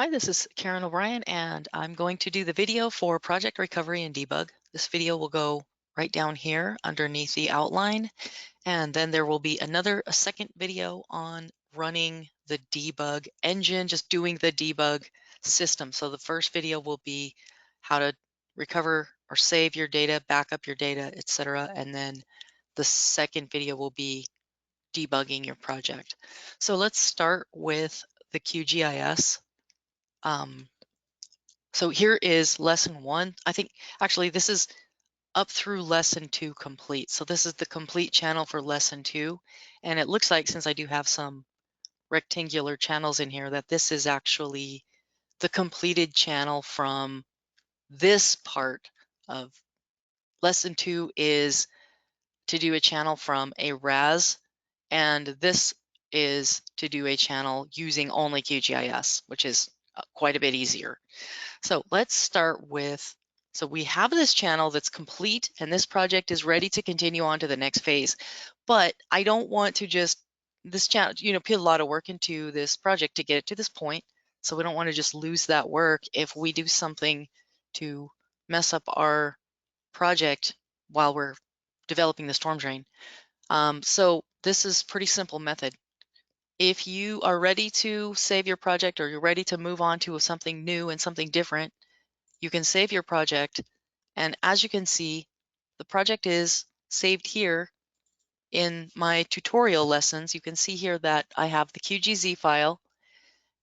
Hi, this is Karen O'Brien, and I'm going to do the video for Project Recovery and Debug. This video will go right down here underneath the outline, and then there will be a second video on running the debug engine, just doing the debug system. So the first video will be how to recover or save your data, back up your data, etc. And then the second video will be debugging your project. So let's start with the QGIS. So here is lesson 1. I think actually this is up through lesson 2 complete. So this is the complete channel for lesson 2. And it looks like, since I do have some rectangular channels in here, that this is actually the completed channel from this part of lesson 2 is to do a channel from a RAS, and this is to do a channel using only QGIS, which is quite a bit easier. So let's start with, so we have this channel that's complete and this project is ready to continue on to the next phase, but I don't want to just, this channel, put a lot of work into this project to get it to this point. So we don't want to just lose that work if we do something to mess up our project while we're developing the storm drain. So this is pretty simple method. If you are ready to save your project or you're ready to move on to something new and something different, you can save your project. And as you can see, the project is saved here in my tutorial lessons. You can see here that I have the QGZ file,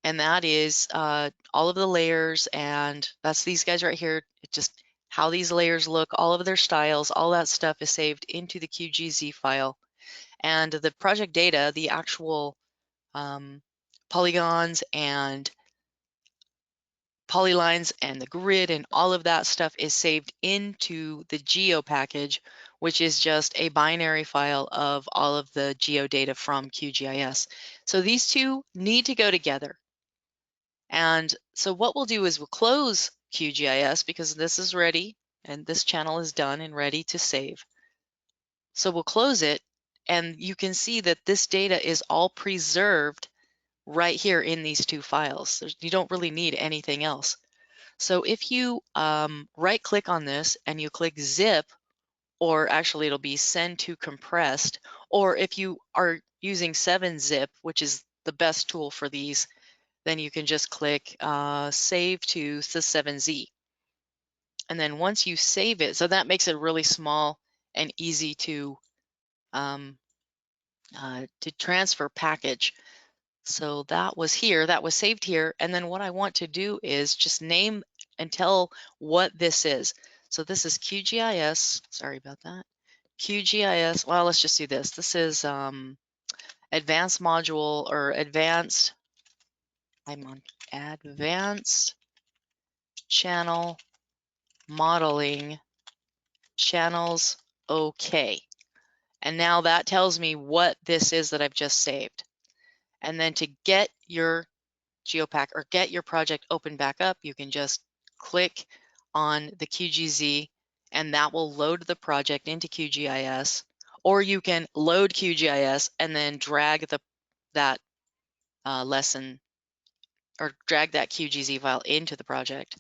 and that is all of the layers, and that's these guys right here. It just how these layers look, all of their styles, all that stuff is saved into the QGZ file. And the project data, the actual polygons and polylines and the grid and all of that stuff is saved into the geo package, which is just a binary file of all of the geodata from QGIS. So these two need to go together. And so what we'll do is we'll close QGIS because this is ready and this channel is done and ready to save. So we'll close it, and you can see that this data is all preserved right here in these two files. You don't really need anything else. So if you right click on this and you click zip, or actually it'll be send to compressed, or if you are using 7-zip, which is the best tool for these, then you can just click save to the 7Z. And then once you save it, so that makes it really small and easy to transfer package. So that was here, that was saved here. And then what I want to do is just name and tell what this is. So this is QGIS, sorry about that. QGIS, well, let's just do this. This is advanced module or advanced, I'm on advanced channel modeling channels. Okay. And now that tells me what this is that I've just saved. And then to get your GeoPack or get your project open back up, you can just click on the QGZ and that will load the project into QGIS, or you can load QGIS and then drag that lesson or drag that QGZ file into the project.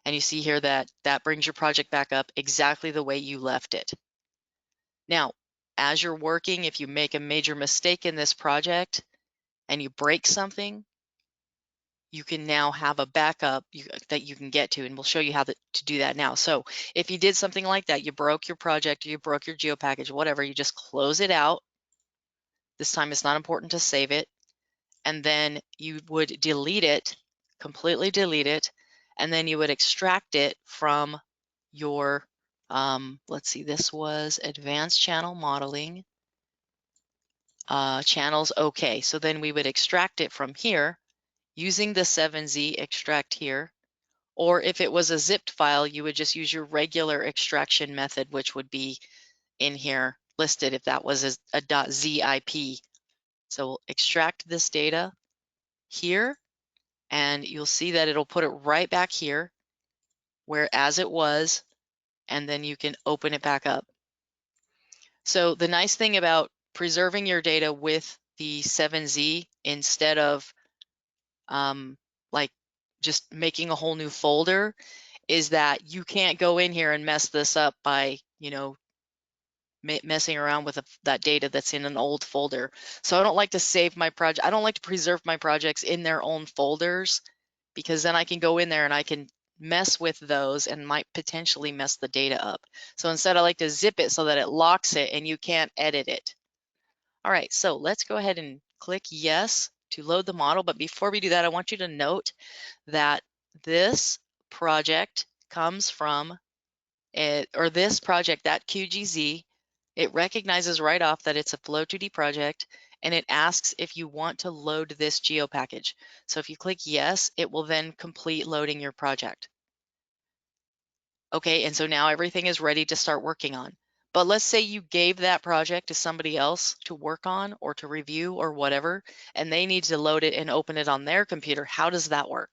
And you see here that that brings your project back up exactly the way you left it. Now, as you're working, if you make a major mistake in this project and you break something, you can now have a backup that you can get to, and we'll show you how to do that now. So if you did something like that, you broke your project, or you broke your geo package, whatever, you just close it out. This time it's not important to save it. And then you would delete it, completely delete it, and then you would extract it from your, let's see, this was advanced channel modeling, channels, okay. So then we would extract it from here using the 7Z extract here. Or if it was a zipped file, you would just use your regular extraction method, which would be in here listed if that was a .zip. So we'll extract this data here, and you'll see that it'll put it right back here where as it was, and then you can open it back up. So the nice thing about preserving your data with the 7Z instead of like just making a whole new folder is that you can't go in here and mess this up by, messing around with that data that's in an old folder. So I don't like to save my project. I don't like to preserve my projects in their own folders, because then I can go in there and I can mess with those and might potentially mess the data up. So instead, I like to zip it so that it locks it and you can't edit it. All right, so let's go ahead and click yes to load the model. But before we do that, I want you to note that this project comes from this project, that QGZ, it recognizes right off that it's a Flow2D project, and it asks if you want to load this geo package. So if you click yes, it will then complete loading your project. Okay, and so now everything is ready to start working on. But let's say you gave that project to somebody else to work on or to review or whatever, and they need to load it and open it on their computer. How does that work?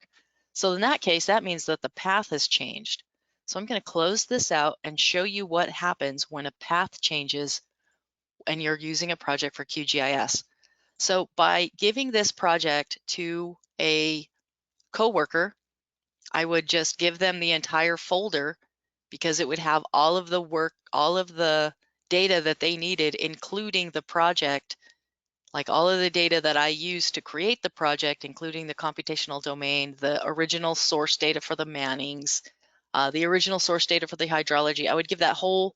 So in that case, that means that the path has changed. So I'm going to close this out and show you what happens when a path changes and you're using a project for QGIS. So by giving this project to a coworker, I would just give them the entire folder, because it would have all of the work, all of the data that they needed, including the project, like all of the data that I used to create the project, including the computational domain, the original source data for the Mannings, the original source data for the hydrology. I would give that whole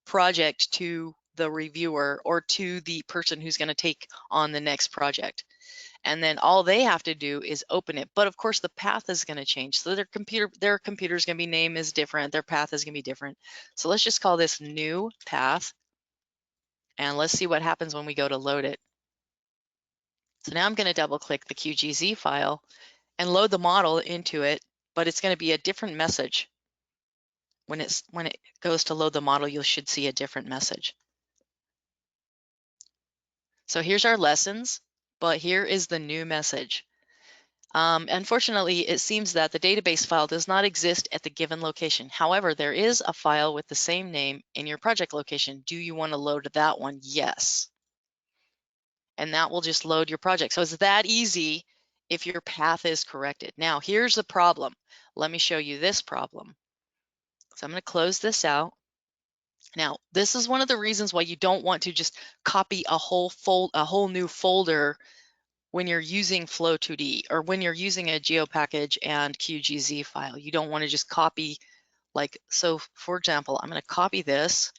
project to the reviewer or to the person who's going to take on the next project. And then all they have to do is open it. But of course, the path is going to change. So their computer is going to be name is different. Their path is going to be different. So let's just call this new path. And let's see what happens when we go to load it. So now I'm going to double click the QGZ file and load the model into it, but it's going to be a different message. When it goes to load the model, you should see a different message. So here's our lessons, but here is the new message. Unfortunately, it seems that the database file does not exist at the given location. However, there is a file with the same name in your project location. Do you want to load that one? Yes. And that will just load your project. So it's that easy if your path is corrected. Now, here's the problem. Let me show you this problem. So I'm going to close this out. Now, this is one of the reasons why you don't want to just copy a whole new folder when you're using Flow2D or when you're using a geo package and QGZ file. You don't want to just copy, like, so for example, I'm going to copy this.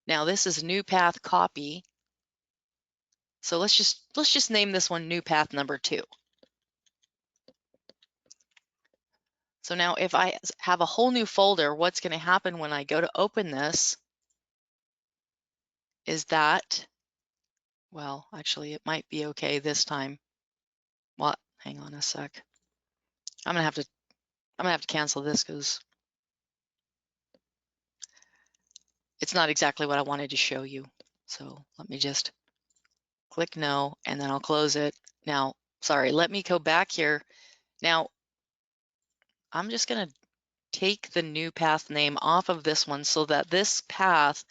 Now this is new path copy. So let's just name this one new path number 2. So now if I have a whole new folder, what's going to happen when I go to open this is that, well, actually it might be okay this time. What? Hang on a sec. I'm gonna have to cancel this because it's not exactly what I wanted to show you. So let me just click no, and then I'll close it. Now, sorry, let me go back here. Now, I'm just gonna take the new path name off of this one so that this path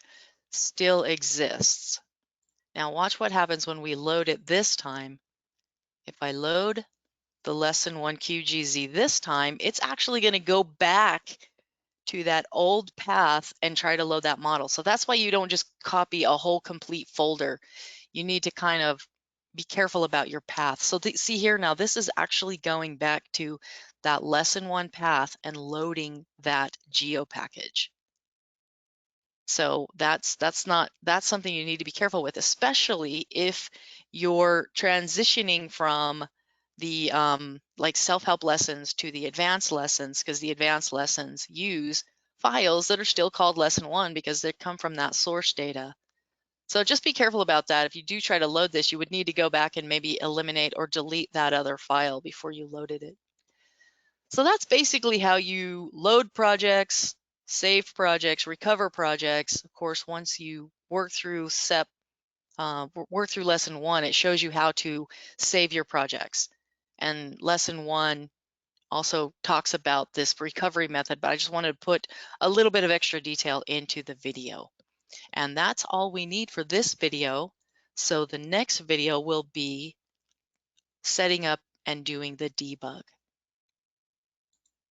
still exists. Now watch what happens when we load it this time. If I load the lesson 1 QGZ this time, it's actually gonna go back to that old path and try to load that model. So that's why you don't just copy a whole complete folder. You need to kind of be careful about your path. So see here now, this is actually going back to that lesson 1 path and loading that geo package. So that's something you need to be careful with, especially if you're transitioning from the like self-help lessons to the advanced lessons, because the advanced lessons use files that are still called lesson 1 because they come from that source data. So just be careful about that. If you do try to load this, you would need to go back and maybe eliminate or delete that other file before you loaded it. So that's basically how you load projects, save projects, recover projects. Of course, once you work through lesson 1, it shows you how to save your projects. And lesson 1 also talks about this recovery method, but I just wanted to put a little bit of extra detail into the video. And that's all we need for this video. So the next video will be setting up and doing the debug.